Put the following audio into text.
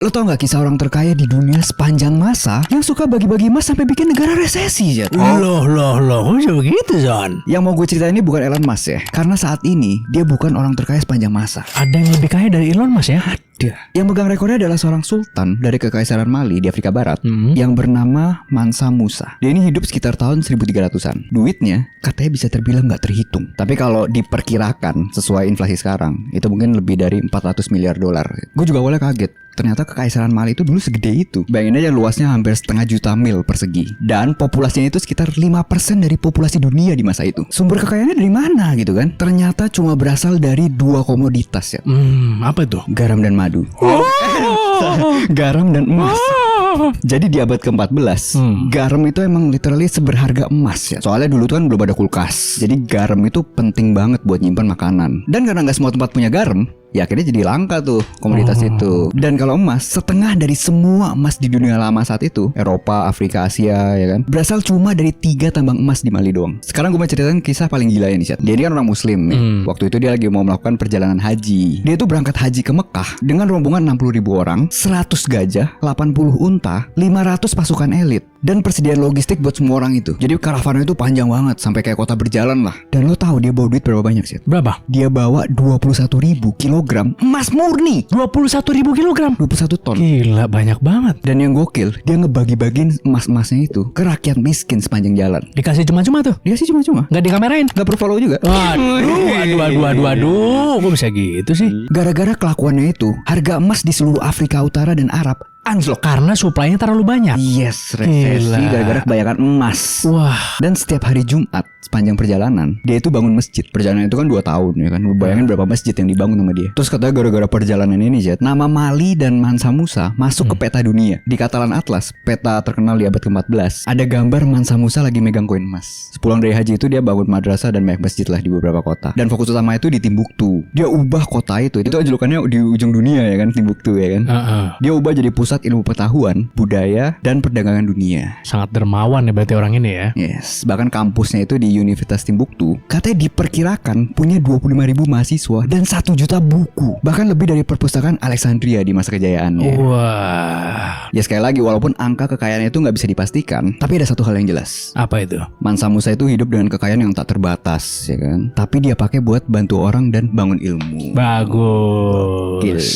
Lo tau gak kisah orang terkaya di dunia sepanjang masa yang suka bagi-bagi emas sampai bikin negara resesi, Jan? Loh, kok bisa begitu, Zon? Yang mau gue ceritain ini bukan Elon Musk ya, karena saat ini dia bukan orang terkaya sepanjang masa. Ada yang lebih kaya dari Elon Musk ya? Ada. Yang megang rekornya adalah seorang sultan dari Kekaisaran Mali di Afrika Barat yang bernama Mansa Musa. Dia ini hidup sekitar tahun 1300-an. Duitnya katanya bisa terbilang gak terhitung. Tapi kalau diperkirakan sesuai inflasi sekarang, itu mungkin lebih dari 400 miliar dolar. Gue juga awalnya kaget. Ternyata Kekaisaran Mali itu dulu segede itu. Bayangin aja luasnya hampir 0,5 juta mil persegi. Dan populasinya itu sekitar 5% dari populasi dunia di masa itu. Sumber kekayaannya dari mana gitu kan? Ternyata cuma berasal dari dua komoditas ya. Apa itu? Garam dan madu. Garam dan emas. Jadi di abad ke-14 garam itu emang literally seberharga emas ya. Soalnya dulu tuh kan belum ada kulkas. Jadi garam itu penting banget buat nyimpan makanan. Dan karena gak semua tempat punya garam, ya akhirnya jadi langka tuh komoditas itu. Dan kalau emas, setengah dari semua emas di dunia lama saat itu, Eropa, Afrika, Asia ya kan, berasal cuma dari 3 tambang emas di Mali doang. Sekarang gue mau ceritain kisah paling gila nih, Chat. Dia ini kan orang muslim nih. Waktu itu dia lagi mau melakukan perjalanan haji. Dia tuh berangkat haji ke Mekah dengan rombongan 60.000 orang, 100 gajah, 80 unta, 500 pasukan elit, dan persediaan logistik buat semua orang itu. Jadi karavannya itu panjang banget, sampai kayak kota berjalan lah. Dan lo tahu dia bawa duit berapa banyak sih? Berapa? Dia bawa 21.000 kilogram emas murni. 21.000 kilogram. 21 ton. Gila, banyak banget. Dan yang gokil, dia ngebagi-bagiin emas-emasnya itu ke rakyat miskin sepanjang jalan. Dikasih cuma-cuma tuh? Dia sih cuma-cuma. Nggak dikamerain? Gak perlu follow juga. Aduh. Kok bisa gitu sih? Gara-gara kelakuannya itu, harga emas di seluruh Afrika Utara dan Arab anjlok. Karena suplainya terlalu banyak. Yes, resesi gara-gara kebanyakan emas. Wah. Dan setiap hari Jumat sepanjang perjalanan, dia itu bangun masjid. Perjalanan itu kan 2 tahun ya kan. Bayangin berapa masjid yang dibangun sama dia. Terus katanya gara-gara perjalanan ini, Jet, nama Mali dan Mansa Musa masuk ke peta dunia. Di Catalan Atlas, peta terkenal di abad ke-14, ada gambar Mansa Musa lagi megang koin emas. Sepulang dari haji itu dia bangun madrasah dan banyak masjid lah di beberapa kota. Dan fokus utama itu di Timbuktu. Dia ubah kota itu julukannya di ujung dunia ya kan, Timbuktu ya kan. Dia ubah jadi pusat ilmu pengetahuan, budaya, dan perdagangan dunia. Sangat dermawan ya berarti orang ini ya. Yes, bahkan kampusnya itu di Universitas Timbuktu katanya diperkirakan punya 25.000 mahasiswa dan 1 juta buku. Bahkan lebih dari perpustakaan Alexandria di masa kejayaannya. Wah. Ya sekali lagi, walaupun angka kekayaannya itu nggak bisa dipastikan, tapi ada satu hal yang jelas. Apa itu? Mansa Musa itu hidup dengan kekayaan yang tak terbatas ya kan. Tapi dia pakai buat bantu orang dan bangun ilmu. Bagus.